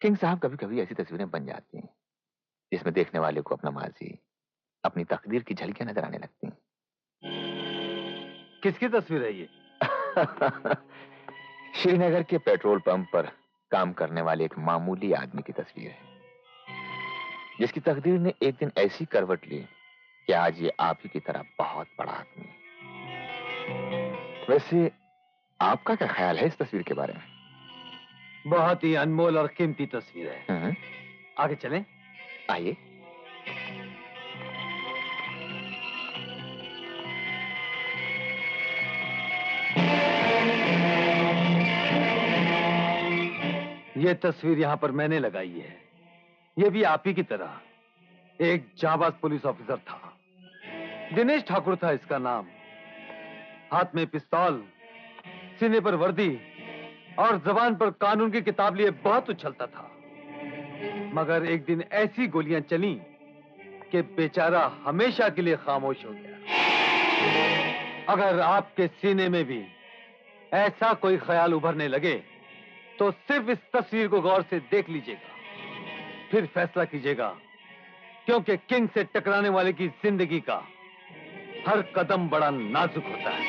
King साहब, कभी कभी ऐसी तस्वीरें बन जाती हैं जिसमें देखने वाले को अपना माजी, अपनी तकदीर की झलकियां नजर आने लगती हैं। किसकी तस्वीर है ये? श्रीनगर के पेट्रोल पंप पर काम करने वाले एक मामूली आदमी की तस्वीर है, जिसकी तकदीर ने एक दिन ऐसी करवट ली कि आज ये आप ही की तरह बहुत बड़ा आदमी है। वैसे आपका क्या ख्याल है इस तस्वीर के बारे में? बहुत ही अनमोल और कीमती तस्वीर है। आगे चलें? आइए। ये तस्वीर यहां पर मैंने लगाई है। ये भी आप ही की तरह एक जाबाज पुलिस ऑफिसर था। दिनेश ठाकुर था इसका नाम। हाथ में पिस्तौल, सीने पर वर्दी और जबान पर कानून की किताब लिए बहुत उछलता था। मगर एक दिन ऐसी गोलियां चली कि बेचारा हमेशा के लिए खामोश हो गया। अगर आपके सीने में भी ऐसा कोई ख्याल उभरने लगे तो सिर्फ इस तस्वीर को गौर से देख लीजिएगा, फिर फैसला कीजिएगा, क्योंकि किंग से टकराने वाले की जिंदगी का हर कदम बड़ा नाजुक होता है।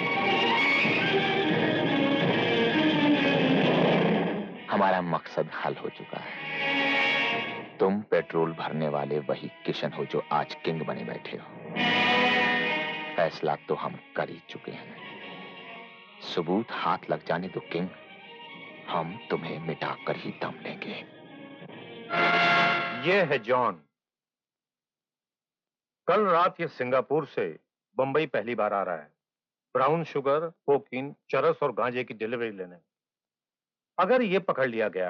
हमारा मकसद हल हो चुका है। तुम पेट्रोल भरने वाले वही किशन हो जो आज किंग बने बैठे हो। फैसला तो हम कर ही चुके हैं। सबूत हाथ लग जाने तो किंग, हम तुम्हें मिटाकर ही दम लेंगे। ये है जॉन। कल रात ये सिंगापुर से बंबई पहली बार आ रहा है, ब्राउन शुगर, कोकीन, चरस और गांजे की डिलीवरी लेने। अगर ये पकड़ लिया गया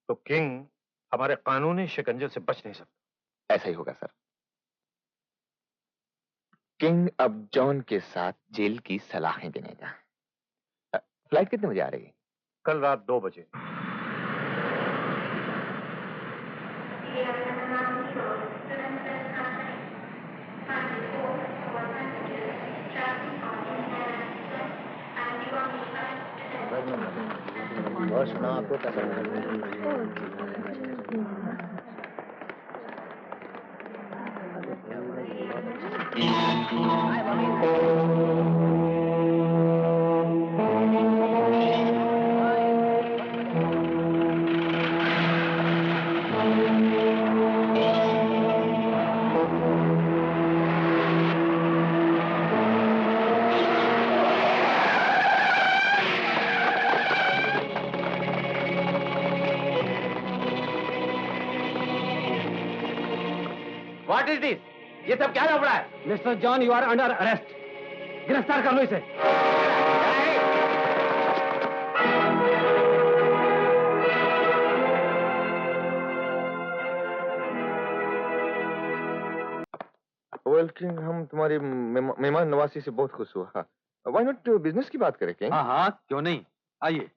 तो किंग हमारे कानूनी शिकंजे से बच नहीं सकता। ऐसा ही होगा सर। किंग अब जॉन के साथ जेल की सलाहें देनेगा। फ्लाइट कितने बजे आ रही है? कल रात 2 बजे। और सुना आपको कैसा लगा? What is this? ये सब क्या हो रहा है? Mister John, you are under arrest. गिरफ्तार कर लो इसे। वेल किंग, हम तुम्हारी मेहमान नवाजी से बहुत खुश हुआ। व्हाई नॉट बिजनेस की बात करें किंग? हाँ हाँ, क्यों नहीं, आइए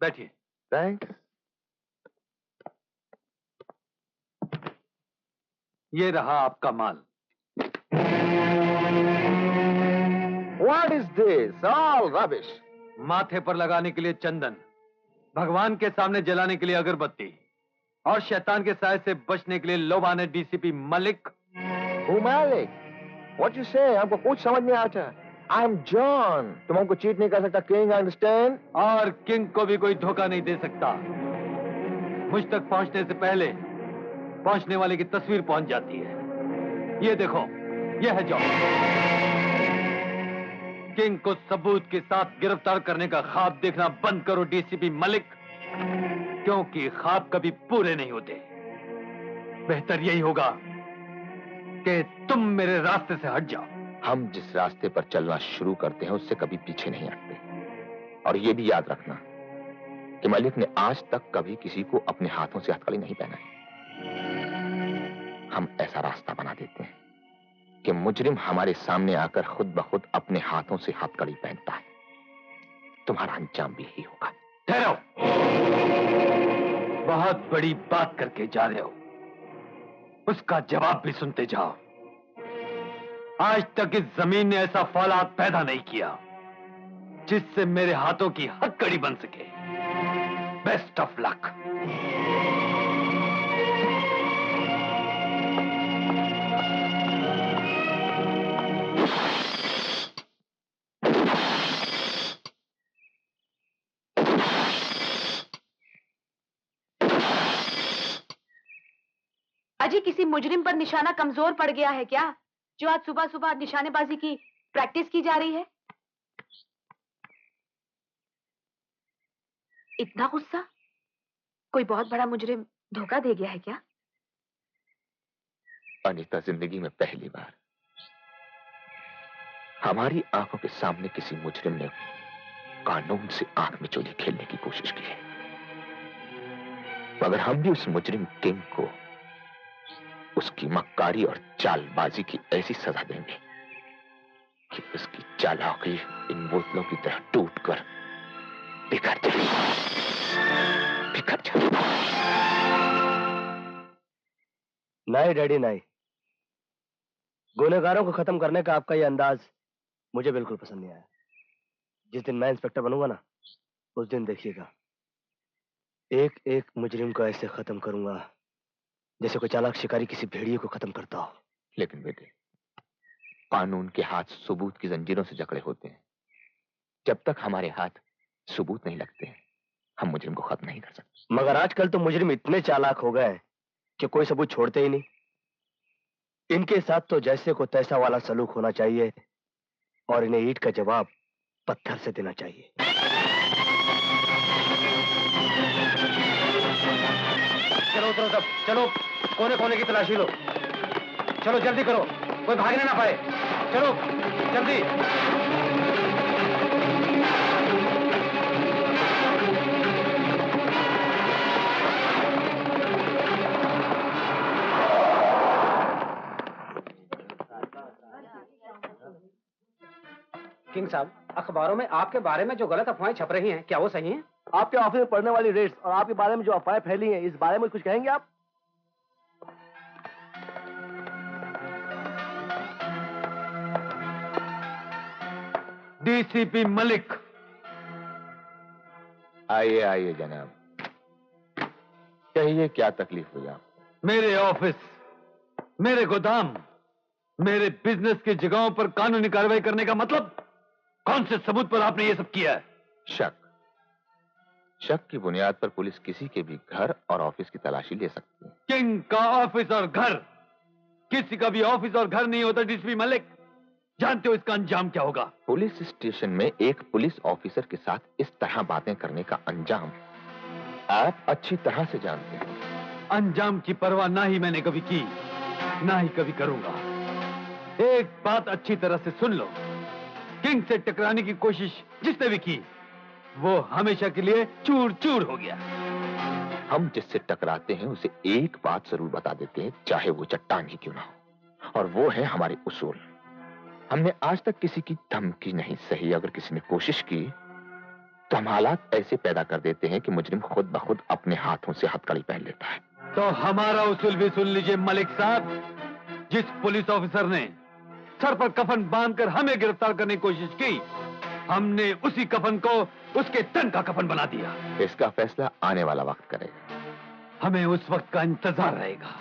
बैठिए। थैंक्स। ये रहा आपका माल। What is this? All rubbish. माथे पर लगाने के लिए चंदन, भगवान के सामने जलाने के लिए अगरबत्ती और शैतान के साए से बचने के लिए लोबाने DCP Malik. Who Malik? What you say? हमको कुछ समझ नहीं आता। I'm John. तुम हमको चीट नहीं कर सकता किंग, understand? और किंग को भी कोई धोखा नहीं दे सकता। मुझ तक पहुंचने से पहले पहुंचने वाले की तस्वीर पहुंच जाती है। ये देखो, ये है जॉन। किंग को सबूत के साथ गिरफ्तार करने का ख्वाब देखना बंद करो डीसीपी मलिक, क्योंकि ख्वाब कभी पूरे नहीं होते। बेहतर यही होगा कि तुम मेरे रास्ते से हट जाओ। हम जिस रास्ते पर चलना शुरू करते हैं उससे कभी पीछे नहीं हटते। और ये भी याद रखना कि मलिक ने आज तक कभी किसी को अपने हाथों से हथकड़ी नहीं पहनाई। हम ऐसा रास्ता बना देते हैं कि मुजरिम हमारे सामने आकर खुद ब खुद अपने हाथों से हथकड़ी पहनता है। तुम्हारा अंजाम भी यही होगा। ठहरो, बहुत बड़ी बात करके जा रहे हो, उसका जवाब भी सुनते जाओ। आज तक इस जमीन ने ऐसा फौलाद पैदा नहीं किया जिससे मेरे हाथों की हथकड़ी बन सके। Best of luck. पाजी किसी मुजरिम पर निशाना कमजोर पड़ गया है क्या, जो आज सुबह सुबह निशानेबाजी की प्रैक्टिस की जा रही है? इतना गुस्सा? कोई बहुत बड़ा मुजरिम धोखा दे गया है क्या? अनीता, जिंदगी में पहली बार हमारी आंखों के सामने किसी मुजरिम ने कानून से आंख में चोली खेलने की कोशिश की है, मगर हम भी उस मुजरिम किंग को उसकी मक्कारी और चालबाजी की ऐसी सजा देंगे कि उसकी चालाकी इन बोतलों की तरह टूटकर बिखर जाए, बिखर जाए। नहीं डैडी नहीं, गुनहगारों को खत्म करने का आपका ये अंदाज मुझे बिल्कुल पसंद नहीं आया। जिस दिन मैं इंस्पेक्टर बनूंगा ना, उस दिन देखिएगा, एक एक मुजरिम को ऐसे खत्म करूंगा जैसे कोई चालाक शिकारी किसी भेड़िए को खत्म करता हो। लेकिन बेटे, कानून के हाथ सबूत की जंजीरों से जकड़े होते हैं। जब तक हमारे हाथ सबूत नहीं लगते हैं, हम मुजरिम को खत्म नहीं कर सकते। मगर आजकल तो मुजरिम इतने चालाक हो गए कि कोई सबूत छोड़ते ही नहीं। इनके साथ तो जैसे को तैसा वाला सलूक होना चाहिए और इन्हें ईंट का जवाब पत्थर से देना चाहिए। चलो उतरो सब, चलो कोने कोने की तलाशी लो। चलो जल्दी करो, कोई भागने ना पाए। चलो जल्दी। किंग साहब, अखबारों में आपके बारे में जो गलत अफवाहें छप रही हैं, क्या वो सही हैं? आपके ऑफिस में पढ़ने वाली रेट्स और आपके बारे में जो अफवाहें फैली हैं, इस बारे में कुछ कहेंगे आप? डीसीपी मलिक। आइए आइए जनाब, कहिए क्या तकलीफ हुई आपको? मेरे ऑफिस, मेरे गोदाम, मेरे बिजनेस की जगहों पर कानूनी कार्रवाई करने का मतलब? कौन से सबूत पर आपने ये सब किया है? शक की बुनियाद पर पुलिस किसी के भी घर और ऑफिस की तलाशी ले सकती है। किंग का ऑफिस और घर? किसी का भी ऑफिस और घर नहीं होता डीसीपी मलिक। जानते हो इसका अंजाम क्या होगा? पुलिस स्टेशन में एक पुलिस ऑफिसर के साथ इस तरह बातें करने का अंजाम आप अच्छी तरह से जानते हैं। अंजाम की परवाह ना ही मैंने कभी की, ना ही कभी करूंगा। एक बात अच्छी तरह से सुन लो, किंग से टकराने की कोशिश जिसने भी की, वो हमेशा के लिए चूर चूर हो गया। हम जिससे टकराते हैं उसे एक बात जरूर बता देते हैं, चाहे वो चट्टान ही क्यों ना हो, और वो है हमारे उसूल। हमने आज तक किसी की धमकी नहीं सही। अगर किसी ने कोशिश की तो हम हालात ऐसे पैदा कर देते हैं कि मुजरिम खुद ब खुद अपने हाथों से हथकड़ी पहन लेता है। तो हमारा उसूल भी सुन लीजिए मलिक साहब। जिस पुलिस ऑफिसर ने सर पर कफन बांधकर हमें गिरफ्तार करने की कोशिश की, हमने उसी कफन को उसके तन का कफन बना दिया। इसका फैसला आने वाला वक्त करेगा। हमें उस वक्त का इंतजार रहेगा।